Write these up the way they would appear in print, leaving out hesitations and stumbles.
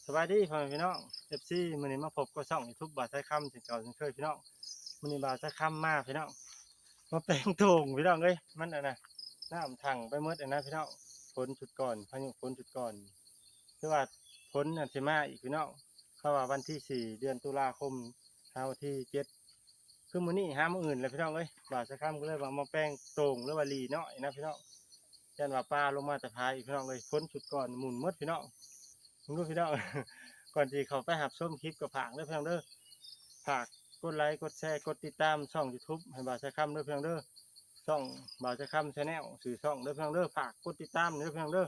สวัสดีพ่อแม่พี่น้องFCมื้อนี้มาพบกับช่อง YouTube บ่าวไทยคำเช่นเก่าเช่นเคยพี่น้องมื้อนี้บ่าวไทยคำมาพี่น้องมาแปลงโถงพี่น้องเอ้ยมันน่ะน้ำถังไปหมดนะพี่น้องฝนจุดก่อนพายุฝนจุดก่อนคือว่าฝนน่ะสิมาอีกพี่น้องเขาว่าวันที่4เดือนตุลาคมเฮาที่7คือมื้อนี้หามื้ออื่นเลยพี่น้องเอ้ยบ่าวไทยคำก็เลยว่ามาแปลงโต่งหรือว่าลีน้อยนะพี่น้องยันว่าปลาลงมาแต่พายอีกพี่น้องเอ้ยฝนจุดก่อนหมุนหมดพี่น้องมึงดูพี่น้อง ก่อนที่เขาไปหับส้มคลิปกับผางเด้อเพียงเด้อฝากกดไลค์กดแชร์กดติดตามช่อง YouTube ให้บ่าวใช้คำเด้อเพียงเด้อช่องบ่าวใช้คำ Channel สื่อช่องเด้อเพียงเด้อฝากกดติดตามเด้อเพียงเด้อ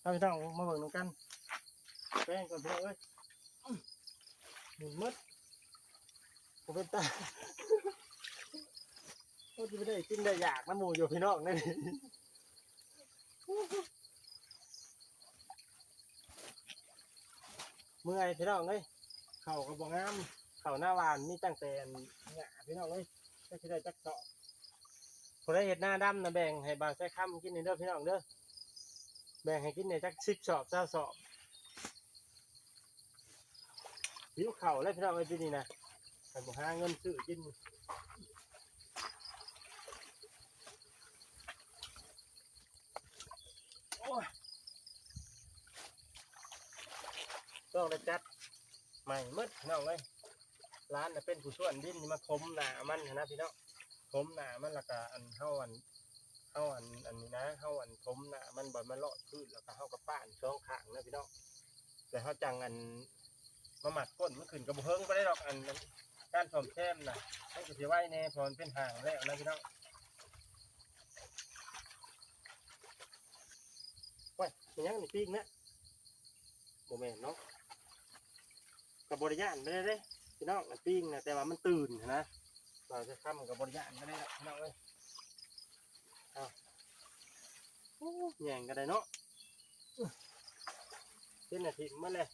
ถ้าพี่น้องมาเบิ่งนำกันแป้งก่อนพี่น้องเอ้ยหมุนมัดผมเป็นตาโอ้ที่ไม่ได้กินได้อยากน้ำหมูอยู่พี่น้องนี่เมื่อยพี่น้องเอ้ยเข่าก็บ่งามเข่าหน้าหวานมีตั้งแต่หงาพี่น้องเอ้ยก็สิได้จักเจาะคนได้เห็ดหน้าดำนะแบ่งให้บ่าวใช้คำกินในเด้อพี่น้องเด้อแบ่งให้กินในจัก10 สอบ20 สอบผิวเข่าแล้วพี่น้องเอ้ยปีนี้นะแต่บ่หาเงินซื้อกินโอ้ยต้องได้จัดใหม่หมดพี่น้องเอ้ยร้านน่ะเป็นผู้ส่วนดินนี่มาถมหน้ามันนะพี่น้องถมหน้ามันแล้วก็อันเฮาอันนี้นะเฮาอันถมหน้ามันบ่มันเลาะพื้นแล้วก็เฮาก็ป้านสองข้างนะพี่น้องแต่เฮาจังอันมาหมัดก้นมันขึ้นกับบ่เฮิงบ่ได้ดอกอันการซ่อมแซมน่ะให้สิไว้แน่เพราะมันเป็นห่างแล้วนะพี่น้องโอ้ยเป็นยังนี่ปีกนะบ่แม่นเนาะก็บ่ได้ย่านไปเลยเด้พี่น้องอันปีกน่ะแต่ว่ามันตื่นนะเราจะค้ำก็บ่ได้ย่านไปเลยพี่น้องเอ้ยอ้าวโอ้แย่งกันได้เนาะเป็นนาทีมันเลย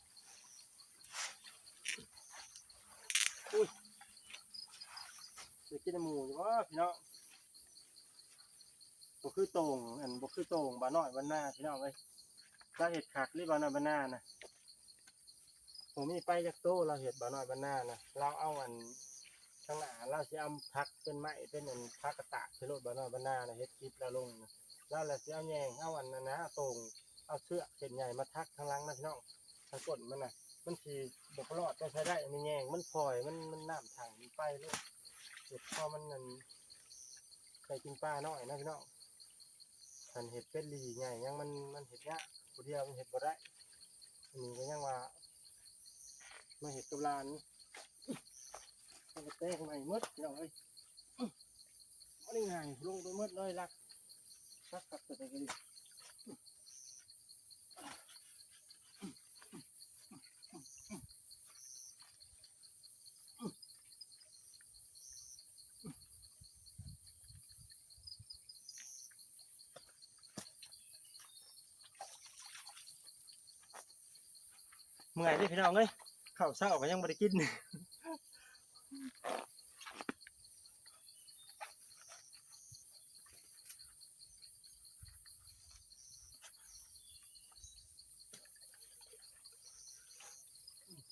อุ้ยจะกินหมูอยู่วะพี่น้องบ่คือโต่งอันบ่คือโต่งบ่าน้อยบ้านหน้าพี่น้องเอ้ยเราเห็ดขักหรือบ่าน้อยบ้านหน้านะผมมีไปจากโตเราเห็ดบ่าน้อยบ้านหน้านะเราเอาอันข้างหน้าเราสิเอาพักเป็นไม้เป็นอันพักกระตากใช้รถบ่าน้อยบ้านหน้านะเห็ดคลิปเราลงนะแล้วเราสิเอาแยงเอาอันนั้นนะโต่งเอาเชือกเส้นใหญ่มาทักข้างหลังนะพี่น้องถ้ากดมันน่ะมันสีบกรอดก็ใช้ได้มันแยงมันพลอยมันน้ำถังมันไปเลยเห็ดพอมันนั่นใส่กินปลาน้อยนะพี่น้องหันเห็ดเป็ดลีไงยังมันเห็ดเนี้ยผู้เดียวมันเห็ดบ่ได้อันนี้ก็ยังว่ามาเห็ดกับลานมันก็แตกใหม่หมดพี่น้องเอ้ยมันได้ง่ายลงไปหมดเลยรักกับตัวกันดิเมื่อยดิพี่น้องเอ้ยข้าวเช้าก็ยังไม่ได้กิน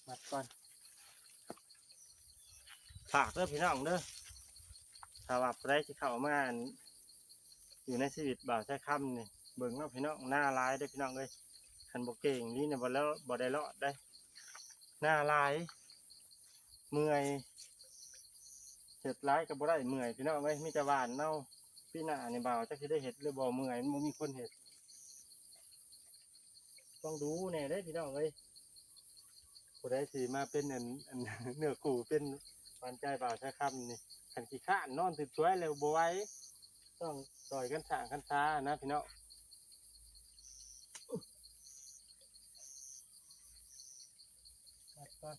มัดก่อนฝากเด้อพี่น้องเด้อถ้าว่าได้ที่เข้ามาอยู่ในชีวิตบ่าวใช้คำนี่เบิ่งว่าพี่น้องหน้าร้ายได้พี่น้องเลยคันบ่เก่งนี่เนี่ยบ่แล้วบ่ได้รอดได้หน้าร้ายเมื่อยเห็ดร้ายก็บ่ได้เมื่อยพี่น้องเลยมีแต่หวานเน่าพี่หน้านี่บ่าวจักสิได้เห็ดหรือบ่เมื่อยมันมีคนเห็ดต้องดูแน่ได้พี่น้องเลยผู้ใดสิมาเป็นอันเนื้อคู่เป็นหวานใจบ่าวใช้คำนี่คันขี้ข้านนอนตื่นสวยแล้วบ่ไหวต้องต่อยกันสร้างกันช้านะพี่น้องตัดก่อน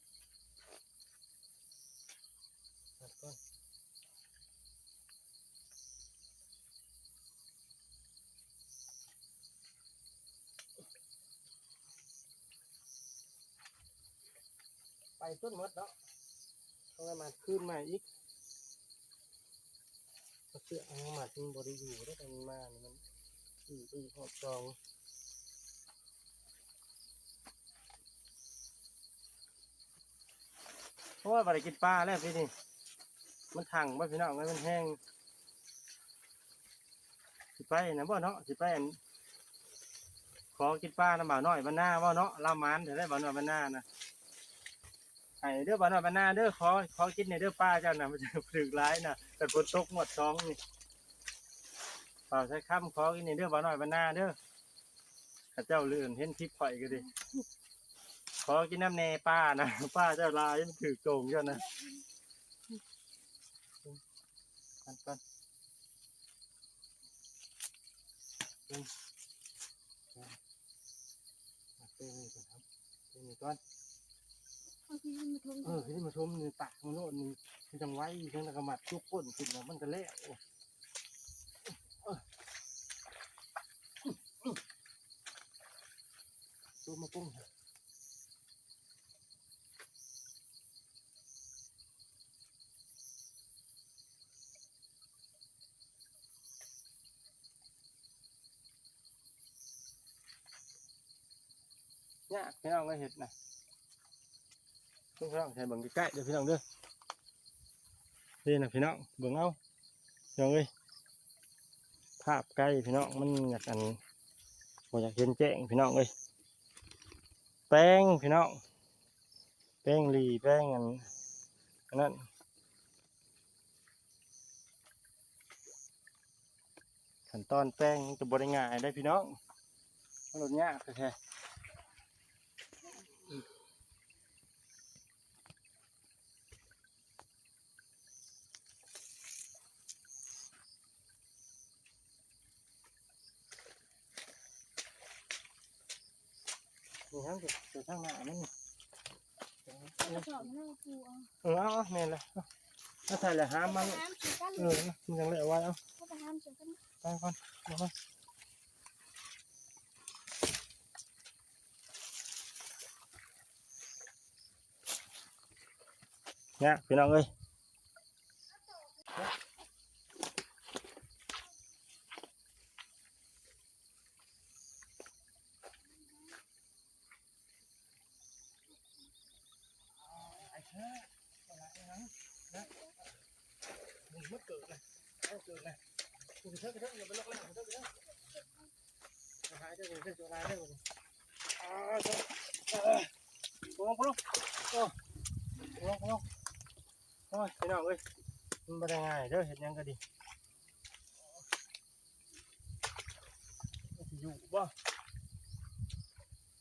ตัดก่อนไปต้นมดเนาะต้องให้มาขึ้นมาอีกเสื้อเอามาทิ้งบริอยู่ได้ตรงนี้มาเนี่ยมันอีหอบจอง เพราะว่าบ่ได้กินปลาแล้วพี่นี่มันถังบ่พี่น้องไว้มันแห้งสิไปนะบ่เนาะสิไปอันขอกินปลาน้ำบ่าวน้อยบ้านหน้าบ่เนาะลามานเดี๋ยวได้บ่าวน้อยบ้านหน้านะให้เด้อบ่าวน้อยบ้านหน้าเด้อขอกินในเด้อปลาเจ้าน่ะมันจะผึกร้ายน่ะแต่ฝนตกหมดท้องนี่เปล่าใช้คำขอกินในเด้อบ่าวน้อยบ้านหน้าเด้อข้าเจ้าเลื่อนเห็นคลิปข่อยก็ดิขอกินน้ำแน่ป้านะป้าเจ้าลายมันถือโกงเจ้านะกันเต้นนี่ก่อนครับเต้นนี่ก่อนที่มาชมนี่ตักมันโน่นนี่ที่จังไว้ทั้งกระมัดทุกก้นขึ้นมามันก็แล้วตัวมาปุ้งเนี่ยพี่น้องก็เห็ดนะพี่น้องใช้เบิ่งใกล้ๆเดี๋ยวพี่น้องเด้อนี่นะพี่น้องเบิ่งเอาพี่น้องเอ้ยภาพใกล้พี่น้องมันอยากกันบ่อยากเห็นแจ้งพี่น้องเอ้ยแป้งพี่น้องแป้งลีแป้งอันนั้นขั้นตอนแป้งจะบริง่ายได้พี่น้องมันลดยากแท้นี่ครับเดี๋ยวข้างหน้ามันเอาแม่นเลยถ้าใส่เลยห้ามมันมันยังเหลือไว้เอาไปก่อนเนี่ยพี่น้องเอ้ยมันเกิดเลยเกิดเลยคุณเถิดอย่าไปล็อกแล้วคุณเถิดหายได้เลยเถิดหายได้เลยพงโอ้ยพี่น้องเอ้ยมันไม่ได้ง่ายเด้อเห็นยังก็ดีมันจะอยู่บ่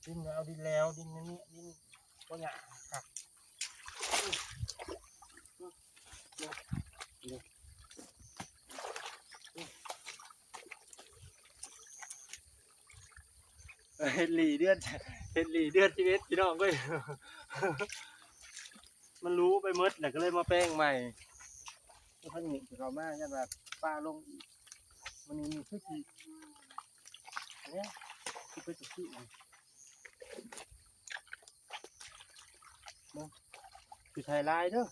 ดินเอาดินแล้วดินนี้ดินก็หยาครับเห็ดหลีเดือดชีวิตพี่น้องก็มันรู้ไปมดแต่ก็เลยมาแป้งใหม่ก็พันหนึ่งเขามาจะแบบปลาลงอีกมันมีคือกี่เนี่ยคือไปจุดที่คือไทยลายเด้อ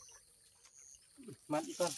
มัดอีกก่อน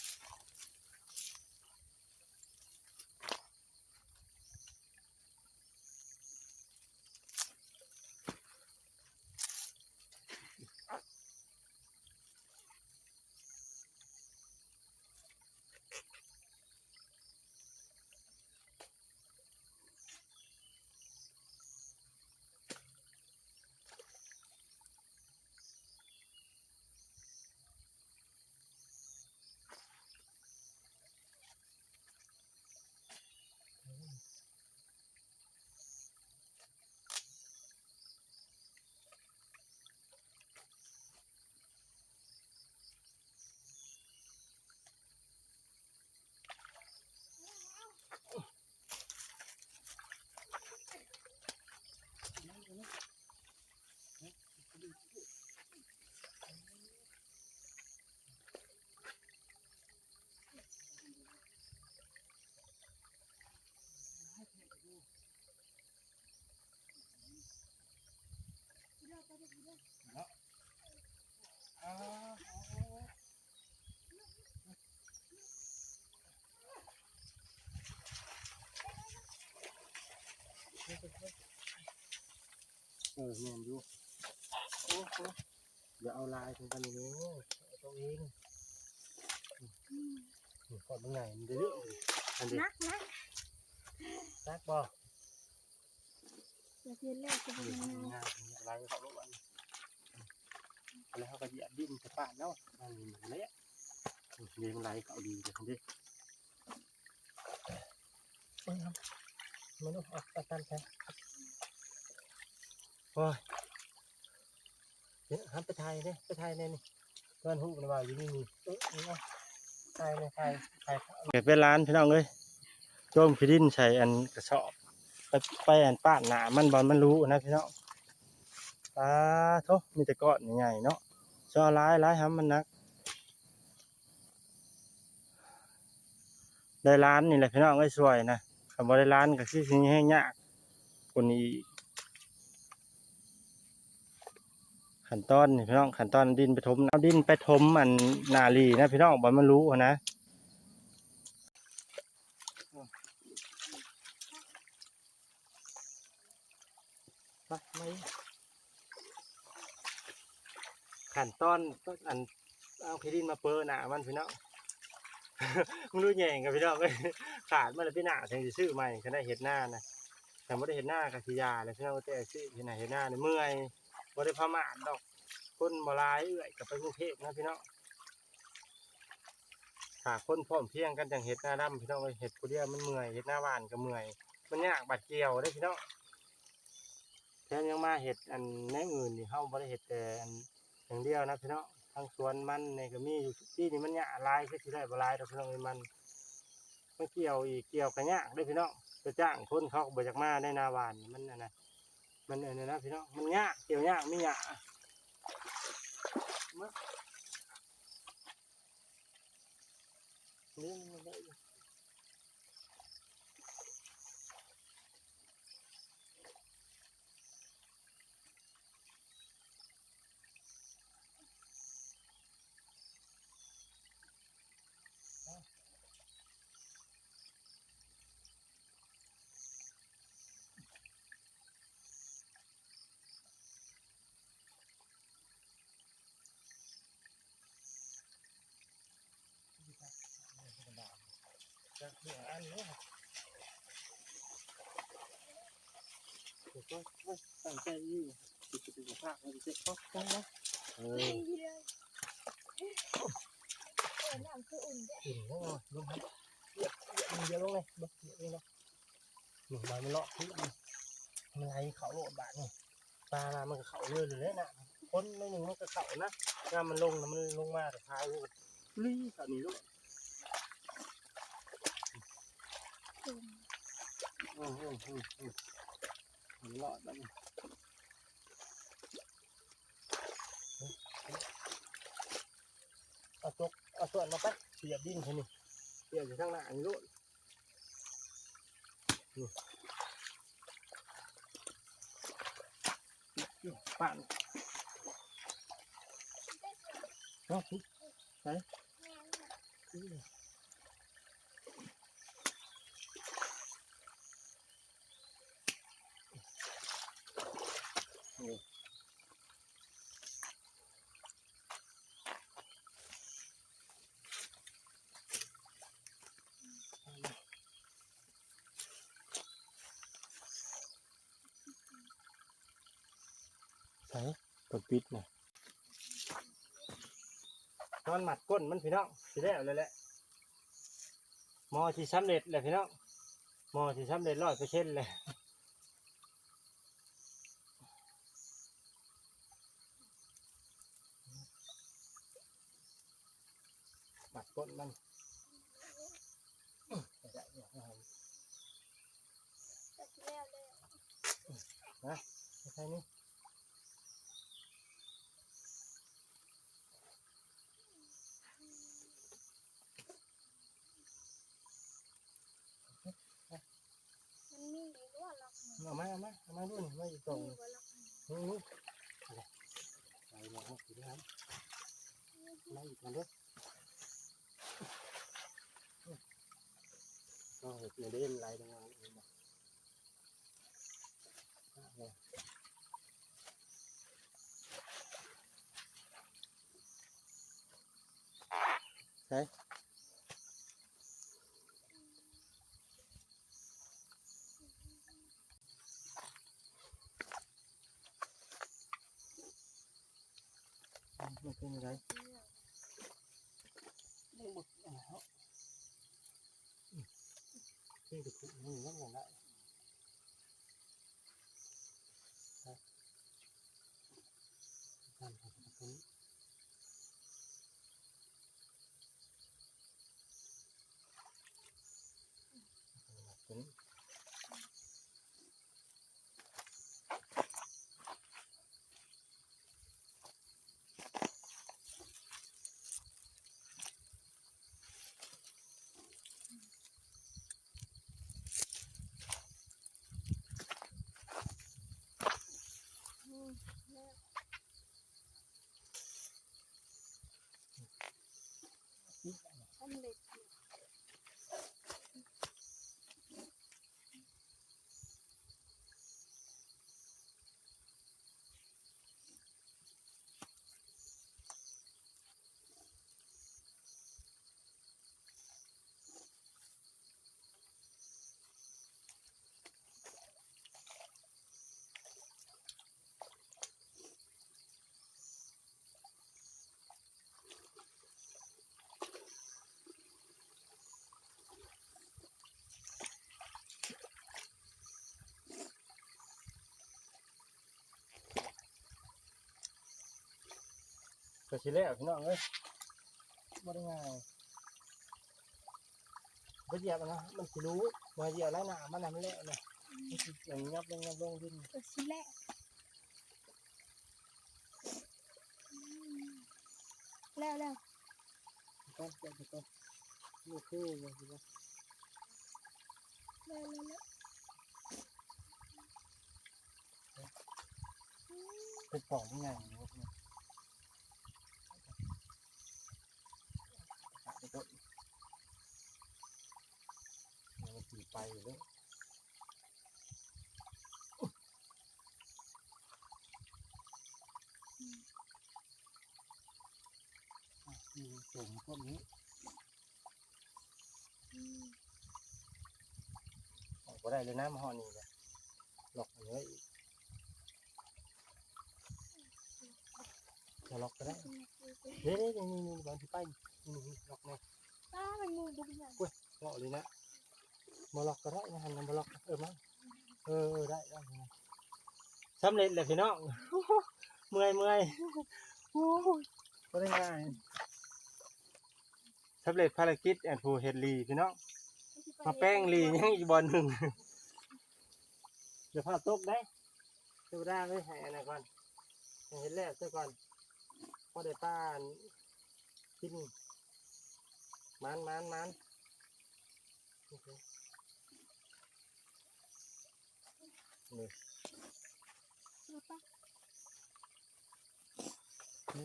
แม่นดูโอ้อย่าเอาลายถึงกันเลย ตัวเองขอดมันใหญ่มันเรื่อยอันนี้ นักนะ นักบ่ อย่าเพี้ยนแรกจะเป็นยังไง งานอะไรเขาลูกอันแล้วเขาก็เหยียบดินจะป่านเนาะอันนี้มันเละเลี้ยงไรเขาดีเลยคนนี้มันต้องออกตาตันใช่โอ้ยเดี๋ยวหันไปไทยเนี่ยไปไทยเนี่ยนี่เพื่อนหูมันว่าอยู่นี่นี่นี่เนาะไทยเนี่ยไทยเก็บเป็นร้านพี่น้องเลยโจมขี้ดินใส่อันกระสอบไปอันป้านหนามันบอลมันรู้นะพี่น้องโทมีแต่ก้อนใหญ่เนาะชอร้ายครับมันนักได้ร้านนี่แหละพี่น้องก็สวยนะคำว่าได้ร้านก็คือสิ่งที่ยากคนนี้ขั้นตอนนี่พี่น้องขั้นตอนดินไปถมเอาดินไปถมมันนาลีนะพี่น้องบอลมันรู้นะไม่ขั้นตอนอันเอาขี้ดินมาเปิดหนามันพี่น้องมึงรู้แย่งกับพี่น้องเลยขาดมันเลยพี่หนาถึงจะซื้อใหม่ขณะเห็ดหน้านะแต่ไม่ได้เห็ดหน้ากับสียาเลยพี่น้องแต่ซื้อขณะเห็ดหน้าเนี่ยเมื่อยไม่ได้พม่านดอกคนมาลายเอื่อยกับไปกรุงเทพนะพี่น้องขาคนพร้อมเพียงกันจังเห็ดหน้าดำพี่น้องเลยเห็ดกูเดียวมันเมื่อยเห็ดหน้าหวานก็เมื่อยมันยากบาดเกี่ยวได้พี่น้องแถมยังมาเห็ดอันแน่อื่นนี่เขาไม่ได้เห็ดแต่อันอย่างเดียวนะพี่น้องทางสวนมันในก็มีอยู่ที่นี่มันยากลายก็ที่ได้บลายเราพี่น้องเลยมันเกี่ยวอีกเกี่ยวกันยากด้วยพี่น้องจะจ้างคนเขาบริจาคมาได้นาหวานมันนะมันเนี่ยนะพี่น้องมันยากเกี่ยวยากไม่ยากนี่มันได้จากเรื่องอันนี้ก็ตั้งใจอยู่ติดติดภาคมันจะเข้าต้องนะน้ำคืออุ่นเด้ อิ่มแล้วลงครับเยอะลงเลยเยอะเลยนะหนึ่งใบมันเลาะที่มันไหลเขาโลดบาทนี่ปลามันก็เขาเยอะเลยนะคนในหนึ่งมันก็เขานะงานมันลงนะมันลงมาแต่ท้ายลี่เขาหนีลูกมันรอดแล้วนี่เอาตัวเอาส่วนมาไปเสียบดินแค่นี้เสียบอยู่ข้างหน้านี่ลูกปั่นเนาะไหนใส่ตัวปิดนะนอนหมัดก้นมันพี่น้องสิได้เอาเลยแหละมอที่สำเร็จเลยพี่น้องมอที่สำเร็จ100%เลยหมัดก้นมันนะใช่นี่มันมีอีกว่าล็อก เอามาดูนี่มาอยู่ตรงนี้ไปลองดูนะครับมาอีกมาด้วยก็เห็ดเด่นลายตรงนั้นเองนะ ช่มันเป็นอะไรไม่หมดแล้วที่จะถูกนี่นั่นอย่างไรการทำแบบนี้เป็นสำเร็จ ก็สิแล้วพี่น้องเอ้ยบ่ได้ง่ายบ่เหยียบนะมันสิรู้ว่าเหยียบแล้วหน้ามันน่ะมันแล้วนะมันสิอย่างยับลงดิน ก็สิแหละแล้ว ก็นี่คืออย่างที่ว่า แล้ว เป็นกล่องง่ายๆนะครับไปต้นมันขี่ไปอยู่แล้วสูงต้นนี้ออกก็ได้เลยนะมาห่อนี่เลยหลอกเนื้ออีกจะหลอกก็ได้นี่บางที่ไปนี่หลอกเนี่ย ป้ามันงูบุกอย่าง เหลอกเลยนะมาหลอกก็ได้นะหันมาหลอกมาได้สำเร็จเลยพี่น้องเมื่อยโอ้ยก็ได้ง่ายสำเร็จภารกิจแอนฟูเฮดลีพี่น้องมาแป้งลียังอีกบอลหนึ่งเดี๋ยวพาตกได้เดี๋ยวได้ไม่ให้อะไรก่อนเห็นแล้วซะก่อนพอได้ป้านกินมันโอเคนี่ ป้า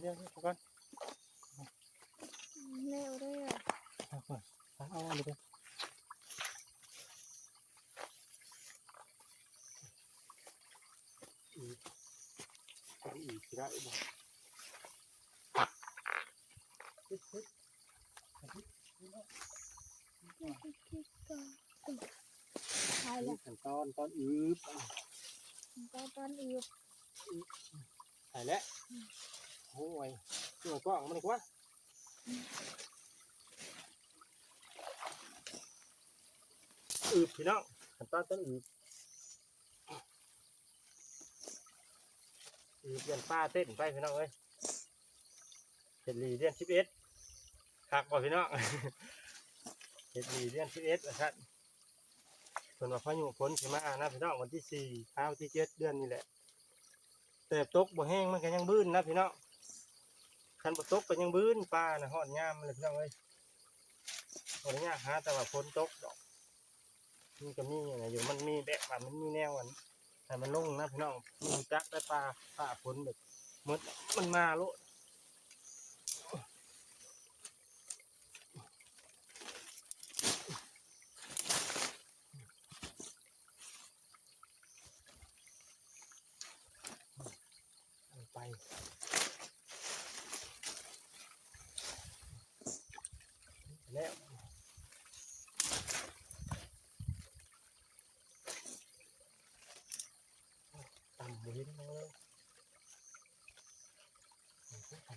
เดี๋ยวก่อน เร็วเลย เอาเลยไปอีกได้บ่ใช่แล้ว ขั้นตอนอืบ ตอนอื่น ใส่แล้วโอ้ยตัวกล้องมันอีกวะอืบพี่น้องขั้นตอนต้นอืบเดือนป้าเต้นไปพี่น้องเอ้ยเห็ดลีเดือน11คักบ่พี่น้องเห็ดลีเดือน11นะครับส่วนว่าพายุฝนสิมานะพี่น้องวันที่4ข้าวที่7เดือนนี่แหละแต่ตกบ่แห้งมันก็ยังบื้นนะพี่น้องคันบ่ตกก็ยังบื้นปลาน่ะฮอดยามเลยพี่น้องเอ้ยบ่ได้ยากหาแต่ว่าฝนตกดอกมันก็มีอะไรอยู่มันมีแบบว่ามันมีแนวอันให้มันลงนะพี่น้องมันจักได้ปลาฝนแบบหมดมันมาโลดไป ไป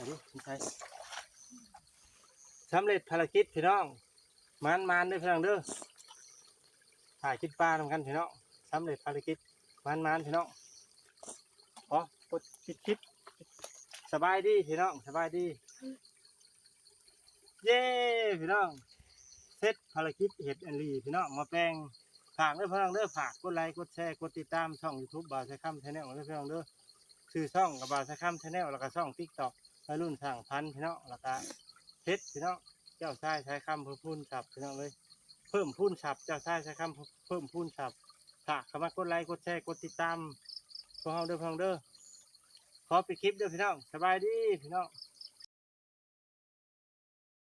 ดิพี่ชายสำเร็จภารกิจพี่น้องมันเด้อพี่น้องเด้อถ่ายคลิปปลาทำกันพี่น้องสำเร็จภารกิจมันพี่น้องอ๋อกดปิดคลิปสบายดีพี่น้องสบายดีเย้พี่น้องเสร็จภารกิจเห็ดอันลีพี่น้องมาแปลงฝากเด้อพี่น้องเด้อฝากกดไลค์กดแชร์กดติดตามช่อง YouTube บ่าวใช้คำ Channel เด้อพี่น้องเด้อชื่อช่องกับบ่าวใช้คำ Channel แล้วก็ช่อง TikTok วัยรุ่นสร้างพันธุ์พี่น้องแล้วก็เฮ็ดพี่น้องเจ้าชายใช้คำเพิ่มพูนศัพท์พี่น้องเลยเพิ่มพูนศัพท์เจ้าชายใช้คำเพิ่มพูนศัพท์ฝากเข้ามากดไลค์กดแชร์กดติดตามพวกเราเด้อพี่น้องเด้อขอปิดคลิปเด้อพี่น้องสบายดีพี่น้อง